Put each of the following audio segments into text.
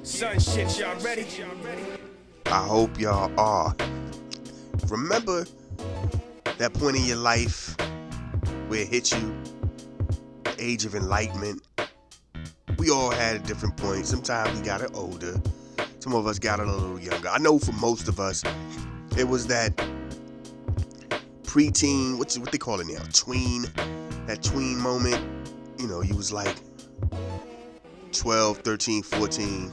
Son shit, y'all ready? I hope y'all are. Remember that point in your life where it hit you, the age of enlightenment? We all had a different point. Sometimes we got it older. Some of us got it a little younger. I know for most of us, it was that preteen, what they call it now, tween, that tween moment. You know, you was like 12, 13, 14,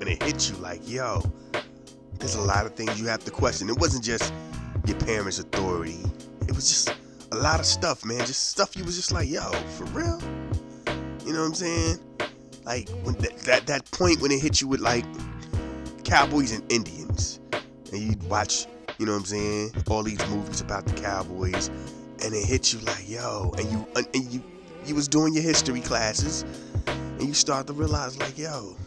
and it hit you like, yo, there's a lot of things you have to question. It wasn't just your parents' authority. It was just a lot of stuff, man. Just stuff you was just like, yo, for real? You know what I'm saying? Like, when that point when it hit you with, like, cowboys and Indians. And you'd watch, you know what I'm saying, all these movies about the cowboys. And it hit you like, yo, and you was doing your history classes. And you start to realize, like, yo,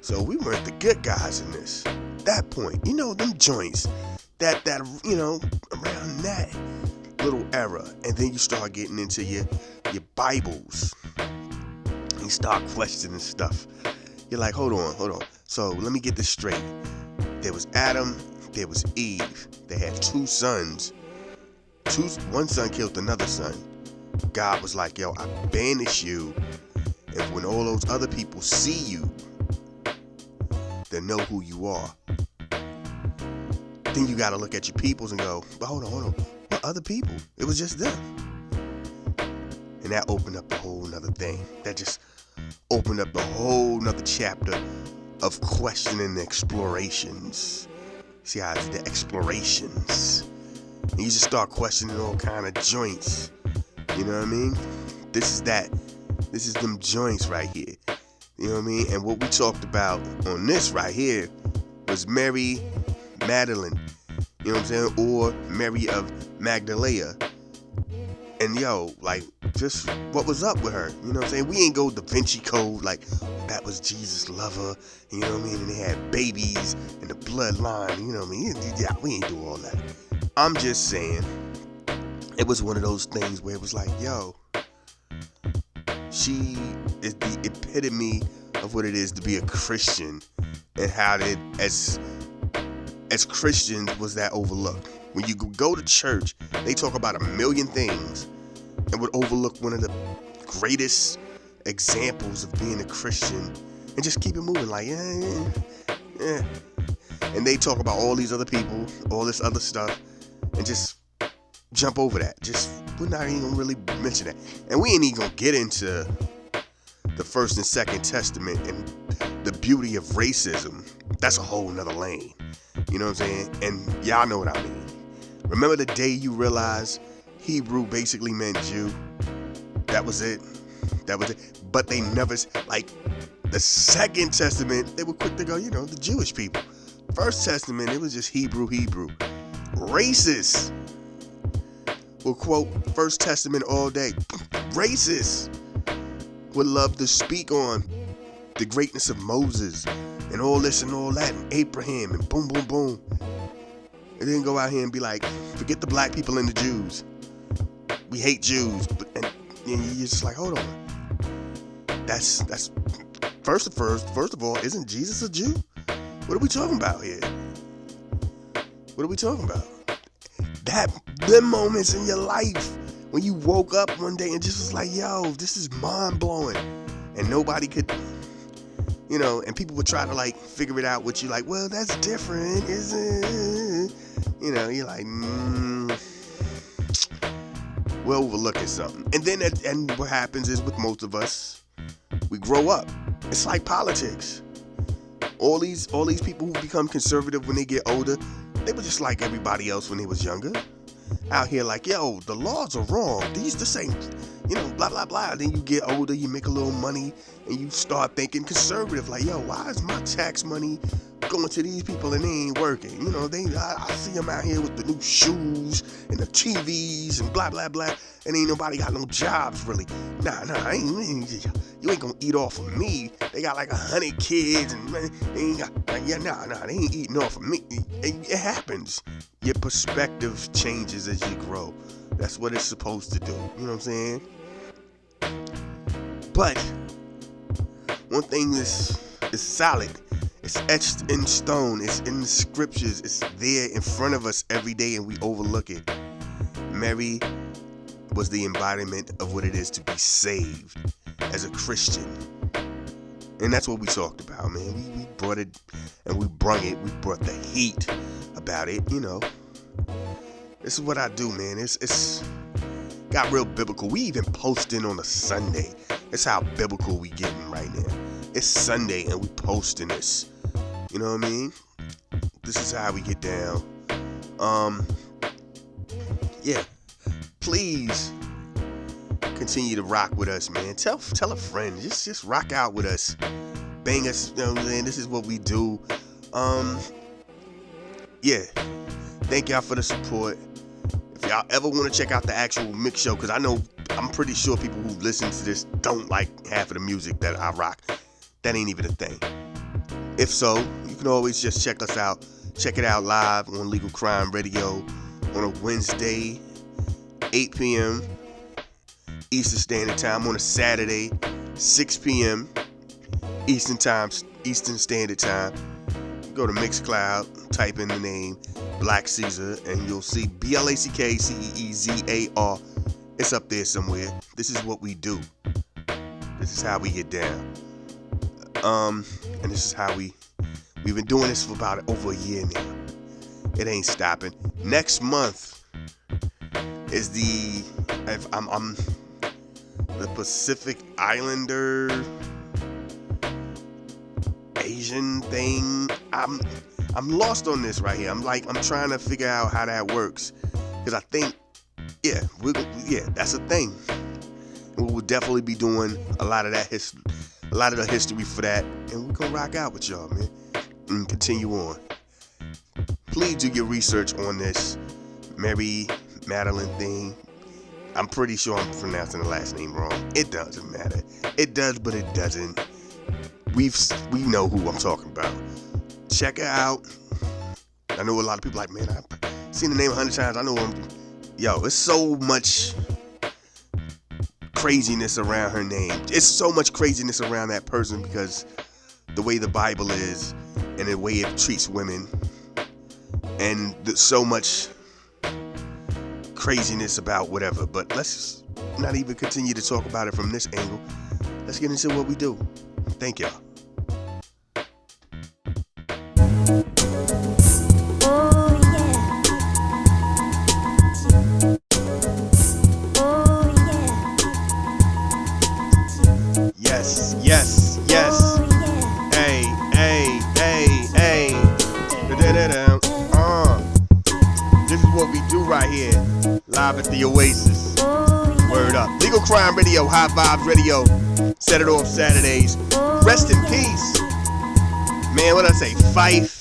so we weren't the good guys in this. That point, you know, them joints, that you know, around that little era. And then you start getting into your Bibles. And you start questioning stuff. You're like, hold on. So let me get this straight. There was Adam, there was Eve. They had two sons. One son killed another son. God was like, yo, I banish you. And when all those other people see you, they know who you are. Then you gotta look at your peoples and go, but hold on. What other people? It was just them. And that opened up a whole nother thing. That just opened up a whole nother chapter of questioning the explorations. See how it's the explorations. And you just start questioning all kind of joints. You know what I mean? This is them joints right here. You know what I mean? And what we talked about on this right here was Mary Magdalene. You know what I'm saying? Or Mary of Magdalene. And yo, like, just what was up with her? You know what I'm saying? We ain't go Da Vinci Code like that was Jesus' lover. You know what I mean? And they had babies in the bloodline. You know what I mean? Yeah, we ain't do all that. I'm just saying, it was one of those things where it was like, yo, she is the epitome of what it is to be a Christian, and how that as Christians was that overlooked. When you go to church, they talk about a million things and would overlook one of the greatest examples of being a Christian and just keep it moving like, yeah. And they talk about all these other people, all this other stuff, and just jump over that. We're not even gonna really mention that. And we ain't even gonna get into the First and Second Testament and the beauty of racism. That's a whole nother lane. You know what I'm saying? And y'all know what I mean. Remember the day you realize Hebrew basically meant Jew? That was it. But they never, like, the Second Testament, they were quick to go, you know, the Jewish people. First Testament, it was just Hebrew. Racist will quote First Testament all day. Racist would love to speak on the greatness of Moses and all this and all that and Abraham and boom, boom, boom. And then go out here and be like, forget the black people and the Jews. We hate Jews. And you're just like, hold on. That's first of all, isn't Jesus a Jew? What are we talking about here? What are we talking about? Them moments in your life when you woke up one day and just was like, yo, this is mind blowing. And nobody could, you know, and people would try to like figure it out with you, like, well, that's different, isn't it? You know, you're like, we're overlooking something. And then, and what happens is with most of us, we grow up. It's like politics. All these people who become conservative when they get older, they were just like everybody else when they was younger. Out here like, yo, the laws are wrong. These the same, you know, blah, blah, blah. Then you get older, you make a little money, and you start thinking conservative. Like, yo, why is my tax money going to these people and they ain't working? You know, I see them out here with the new shoes and the TVs and blah, blah, blah. And ain't nobody got no jobs, really. Nah, you ain't gonna eat off of me. They got like 100 kids and they ain't got, they ain't eating off of me. It happens. Your perspective changes as you grow. That's what it's supposed to do. You know what I'm saying? But one thing is It's solid. It's etched in stone. It's in the scriptures. It's there in front of us every day, and we overlook it. Mary was the embodiment of what it is to be saved as a Christian. And that's what we talked about, man. We brought it and we brung it. We brought the heat about it, you know. This is what I do, man. It's got real biblical. We even posting on a Sunday. That's how biblical we getting right now. It's Sunday and we posting this. You know what I mean? This is how we get down. Yeah. Please continue to rock with us, man. Tell a friend. Just rock out with us. Bang us, you know what I'm saying? This is what we do. Yeah. Thank y'all for the support. If y'all ever want to check out the actual mix show, because I'm pretty sure people who listen to this don't like half of the music that I rock. That ain't even a thing. If so, you can always just check us out. Check it out live on Legal Crime Radio on a Wednesday, 8 p.m. Eastern Standard Time. On a Saturday, 6 p.m. Eastern Standard Time. Go to Mixcloud, type in the name Black Caesar, and you'll see BlackCeezar. It's up there somewhere. This is what we do. This is how we get down. And this is how we've been doing this for about over a year now. It ain't stopping. Next month is the Pacific Islander Asian thing. I'm lost on this right here. I'm trying to figure out how that works, because I think that's a thing. We will definitely be doing a lot of the history for that, and we're gonna rock out with y'all, man, and continue on. Please do your research on this Mary Magdalene thing. I'm pretty sure I'm pronouncing the last name wrong. It doesn't matter. It does, but it doesn't. We know who I'm talking about. Check it out. I know a lot of people like, man, I've seen the name 100 times. I know him. Yo, it's so much craziness around her name. It's so much craziness around that person because the way the Bible is and the way it treats women, and so much craziness about whatever. But let's not even continue to talk about it from this angle. Let's get into what we do. Thank y'all. Yes. Hey. This is what we do right here, live at the Oasis. Word up. Legal Crime Radio, High Vibes Radio. Set it off Saturdays. Rest in peace. Man, what I say? Fife,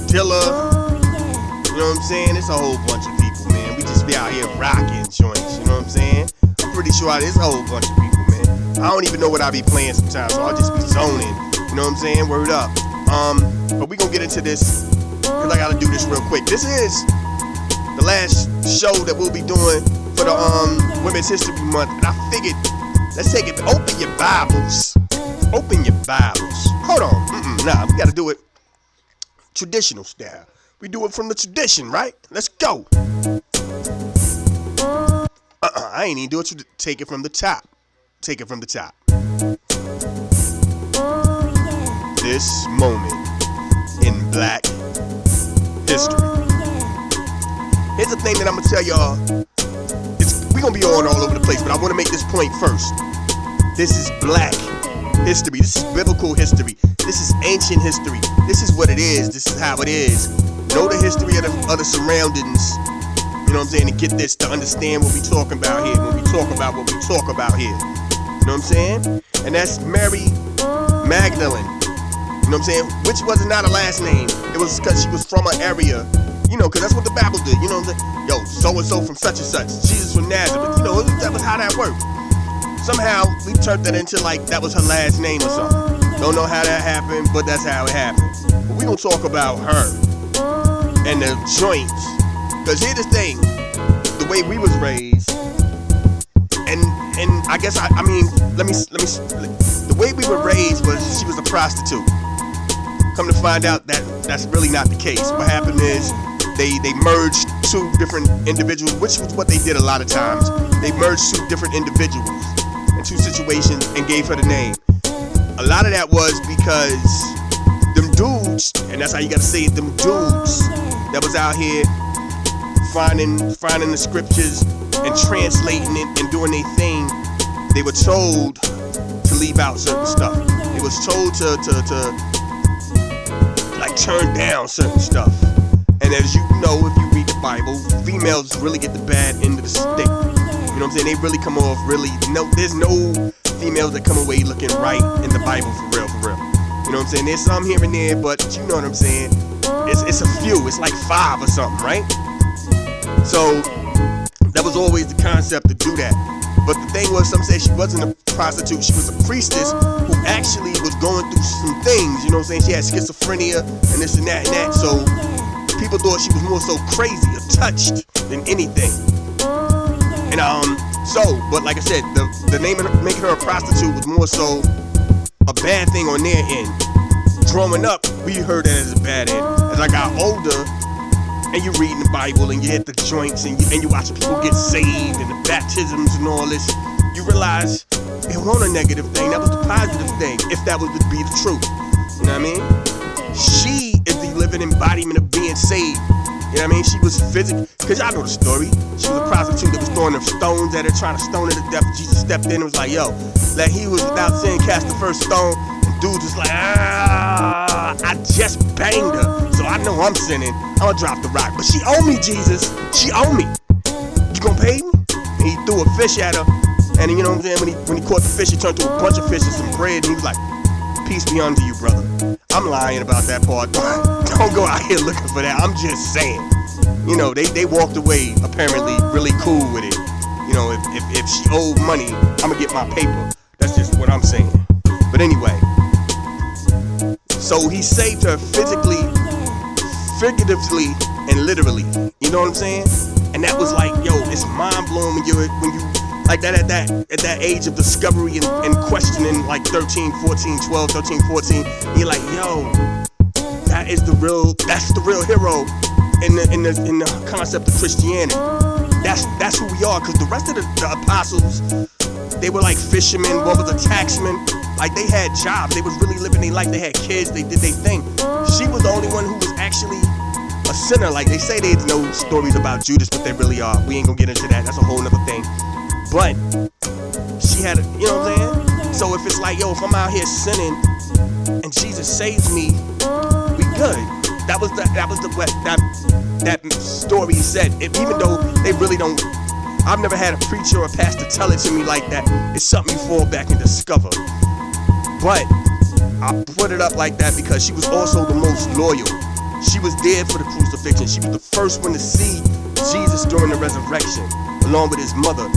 Dilla. You know what I'm saying? It's a whole bunch of people, man. We just be out here rocking joints. You know what I'm saying? I'm pretty sure there's a whole bunch of people, man. I don't even know what I be playing sometimes, so I'll just be zoning. You know what I'm saying? Word up. But we gonna get into this, because I gotta do this real quick. This is the last show that we'll be doing for the Women's History Month. And I figured, let's take it. Open your Bibles. Open your Bibles. Hold on. Nah, we gotta do it traditional style. We do it from the tradition, right? Let's go. I ain't even do it. Take it from the top. Take it from the top. This moment in Black history. Here's the thing that I'm gonna tell y'all. We're gonna be all over the place, but I wanna make this point first. This is Black history. This is biblical history. This is ancient history. This is what it is. This is how it is. Know the history of the surroundings. You know what I'm saying? To get this, to understand what we talking about here. When we talk about what we talk about here. You know what I'm saying? And that's Mary Magdalene. You know what I'm saying? Which was not a last name. It was because she was from an area. You know, because that's what the Bible did. You know what I'm saying? Yo, so-and-so from such and such. Jesus from Nazareth. You know, that was how that worked. Somehow, we turned that into like that was her last name or something. Don't know how that happened, but that's how it happened. But we gonna talk about her and the joints. Because here's the thing. The way we was raised, and I guess, I mean, let me, the the way we were raised was she was a prostitute. Come to find out that that's really not the case. What happened is they merged two different individuals, which was what they did a lot of times. They merged two different individuals in two situations and gave her the name. A lot of that was because them dudes, and that's how you gotta say it, them dudes that was out here finding the scriptures and translating it and doing their thing, they were told to leave out certain stuff. They was told to like turn down certain stuff. And as you know, if you read the Bible, females really get the bad end of the stick. You know what I'm saying? They really come off really, there's no females that come away looking right in the Bible for real. You know what I'm saying? There's some here and there, but you know what I'm saying? It's a few, it's like 5 or something, right? So that was always the concept to do that. But the thing was, some say she wasn't a prostitute, she was a priestess who actually was going through some things, you know what I'm saying? She had schizophrenia and this and that and that, so people thought she was more so crazy or touched than anything. And but like I said, the name of making her a prostitute was more so a bad thing on their end. Growing up, we heard that as a bad end. As I got older, and you reading the Bible and you hit the joints and you watch people get saved and the baptisms and all this, you realize it wasn't a negative thing, that was the positive thing, if that was to be the truth. You know what I mean? She is the living embodiment of being saved. You know what I mean? She was physical, because y'all know the story. She was a prostitute that was throwing them stones at her, trying to stone her to death. Jesus stepped in and was like, yo, let he who was without sin cast the first stone. And dude was like, I just banged her, so I know I'm sinning. I'm gonna drop the rock. But she owe me, Jesus. She owe me. You gonna pay me? And he threw a fish at her. And you know what I'm saying? When he caught the fish, he turned to a bunch of fish and some bread. And he was like, peace be unto you, brother. I'm lying about that part. Don't go out here looking for that. I'm just saying. You know, they walked away apparently really cool with it. You know, if she owed money, I'm gonna get my paper. That's just what I'm saying. But anyway, so he saved her physically, figuratively, and literally. You know what I'm saying? And that was like, yo, it's mind blowing when you like that at that age of discovery and questioning, like 13, 14, 12, 13, 14. You're like, yo, that's the real hero in the concept of Christianity. That's who we are, because the rest of the apostles, they were like fishermen, one was a taxman. Like, they had jobs, they was really living their life, they had kids, they did their thing. She was the only one who was actually a sinner. Like, they say there's no stories about Judas, but they really are. We ain't gonna get into that, that's a whole nother thing. But she had you know what I'm saying? So if it's like, yo, if I'm out here sinning and Jesus saves me, we good. That was that story he said. Even though they really don't, I've never had a preacher or a pastor tell it to me like that. It's something you fall back and discover. But I put it up like that because she was also the most loyal. She was there for the crucifixion. She was the first one to see Jesus during the resurrection, along with his mother.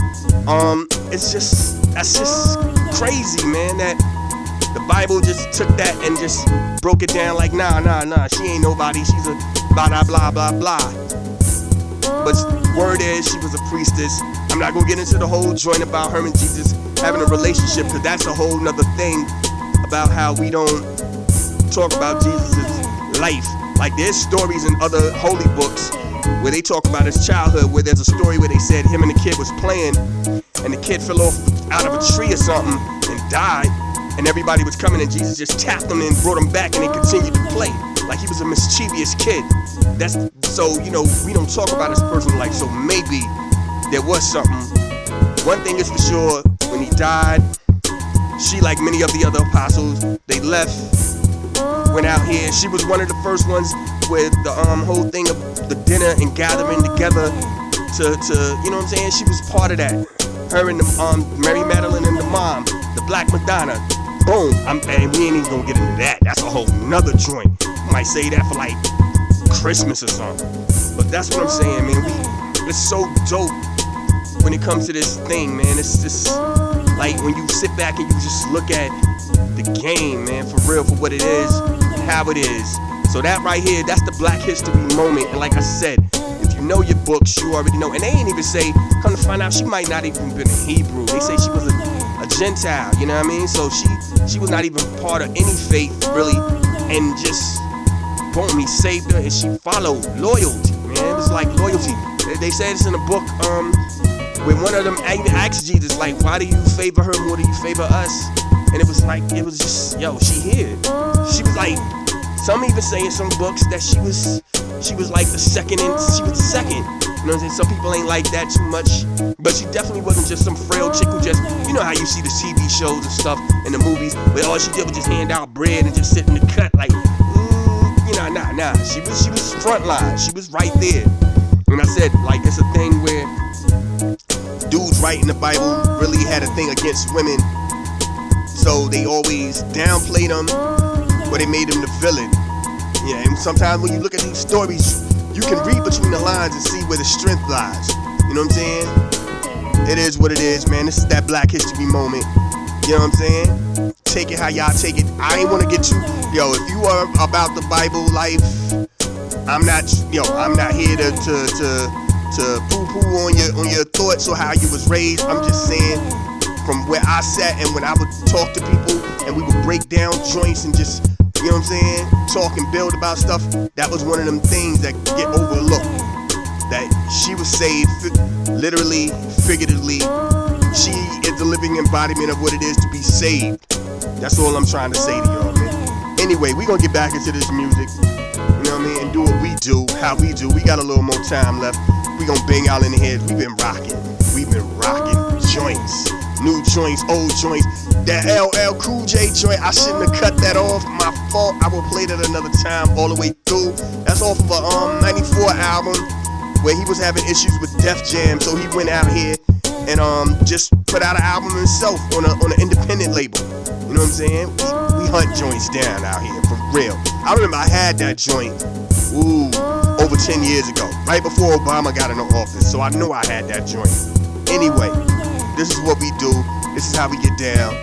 That's just crazy, man, that the Bible just took that and just broke it down like, nah, she ain't nobody, she's a blah, blah, blah, blah. But word is, she was a priestess. I'm not gonna get into the whole joint about her and Jesus having a relationship, because that's a whole nother thing about how we don't talk about Jesus' life. Like, there's stories in other holy books where they talk about his childhood, where there's a story where they said him and the kid was playing and the kid fell off out of a tree or something and died, and everybody was coming and Jesus just tapped him and brought him back and they continued to play like he was a mischievous kid. That's so, you know, we don't talk about his personal life, so maybe there was something. One thing is for sure, when he died, she, like many of the other apostles, they left, went out here. She was one of the first ones with the whole thing of the dinner and gathering together to you know what I'm saying? She was part of that. Her and the Mary Magdalene and the mom, the Black Madonna. Boom. And we ain't even gonna get into that. That's a whole nother joint. Might say that for like Christmas or something. But that's what I'm saying, man. It's so dope when it comes to this thing, man. It's just like when you sit back and you just look at the game, man, for real, for what it is and how it is. So that right here, that's the Black History moment. And like I said, if you know your books, you already know. And they ain't even say, come to find out, she might not even been a Hebrew. They say she was a a Gentile, you know what I mean? So she was not even part of any faith really, and just boom, he saved her, and she followed loyalty, man. It was like loyalty. They say this in the book, when one of them asked Jesus, like, why do you favor her more than you favor us? And it was just, yo, she here. She was like, some even say in some books that she was like the second, and she was the second. You know what I'm saying? Some people ain't like that too much, but she definitely wasn't just some frail chick who just, you know how you see the TV shows and stuff in the movies, where all she did was just hand out bread and just sit in the cut like, nah. She was front line. She was right there. And I said, like, it's a thing where dudes writing the Bible really had a thing against women, so they always downplayed them, or they made them the villain. Yeah, and sometimes when you look at these stories, you can read between the lines and see where the strength lies. You know what I'm saying? It is what it is, man. This is that Black History moment. You know what I'm saying? Take it how y'all take it. I ain't want to get too, if you are about the Bible life, I'm not here to poo-poo on your thoughts or how you was raised. I'm just saying, from where I sat and when I would talk to people and we would break down joints and just, you know what I'm saying, talk and build about stuff, that was one of them things that get overlooked. That she was saved, literally, figuratively. She is the living embodiment of what it is to be saved. That's all I'm trying to say to y'all, man. Anyway, we gonna get back into this music, you know what I mean, and do what we do, how we do. We got a little more time left. We gonna bang out in the heads. We've been rocking joints, new joints, old joints. That LL Cool J joint, I shouldn't have cut that off. My fault. I will play that another time all the way through. That's off of a 94 album where he was having issues with Def Jam, so he went out here and just put out an album himself on an independent label. You know what I'm saying? We hunt joints down out here, for real. I remember I had that joint, over 10 years ago, right before Obama got into office, so I know I had that joint. Anyway, this is what we do. This is how we get down.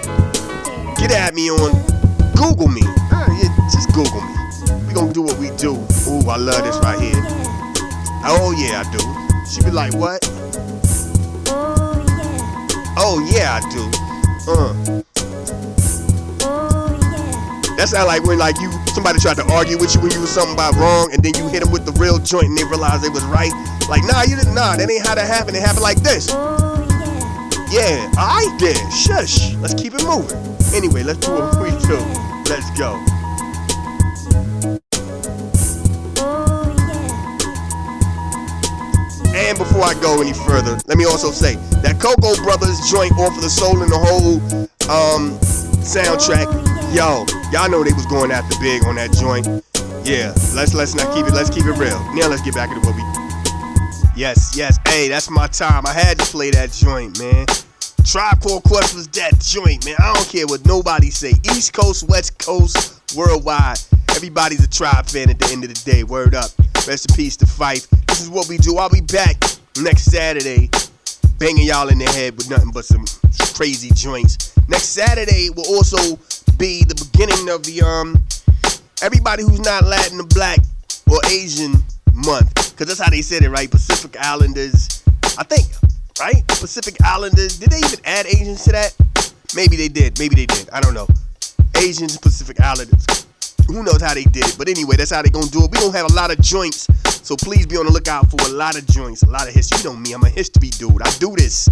Get at me on Google me. Just Google me. We gonna do what we do. Ooh, I love this right here. Oh yeah, I do. She be like, what? Oh yeah, I do. That sound like when somebody tried to argue with you when you was something about wrong, and then you hit them with the real joint and they realized they was right. Like, nah, you didn't. Nah, that ain't how that happened. It happened like this. Yeah, alright then. Shush. Let's keep it moving. Anyway, let's do what we do. Let's go. And before I go any further, let me also say that Cocoa Brothers joint off of the Soul in the Hole soundtrack. Yo, y'all know they was going after big on that joint. Yeah, let's not keep it. Let's keep it real. Now let's get back into what we. Yes. Hey, that's my time. I had to play that joint, man. Tribe Called Quest was that joint, man. I don't care what nobody say. East Coast, West Coast, worldwide. Everybody's a Tribe fan at the end of the day. Word up. Rest in peace to Fife. This is what we do. I'll be back next Saturday, banging y'all in the head with nothing but some crazy joints. Next Saturday will also be the beginning of the everybody who's not Latin or Black or Asian month, because that's how they said it, right? Pacific Islanders, I think, right? Pacific Islanders. Did they even add Asians to that? Maybe they did. I don't know. Asians, Pacific Islanders. Who knows how they did it? But anyway, that's how they gonna do it. We gonna have a lot of joints, so please be on the lookout for a lot of joints, a lot of history. You know me, I'm a history dude. I do this.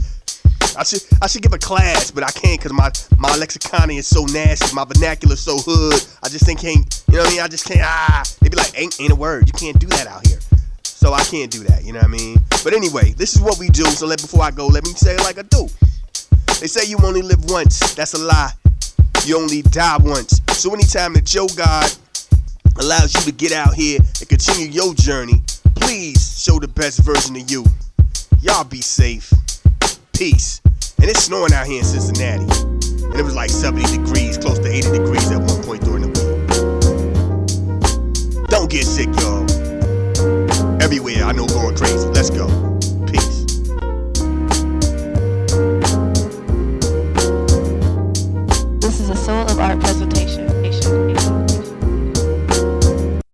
I should give a class, but I can't because my lexicon is so nasty, my vernacular is so hood. I just think can't, you know what I mean? I just can't, they be like, ain't a word. You can't do that out here. So I can't do that, you know what I mean? But anyway, this is what we do. So before I go, let me say it like I do. They say you only live once. That's a lie. You only die once. So anytime that your God allows you to get out here and continue your journey, please show the best version of you. Y'all be safe. Peace. And it's snowing out here in Cincinnati. And it was like 70 degrees, close to 80 degrees at one point during the week. Don't get sick, y'all. Everywhere, I know, going crazy. Let's go.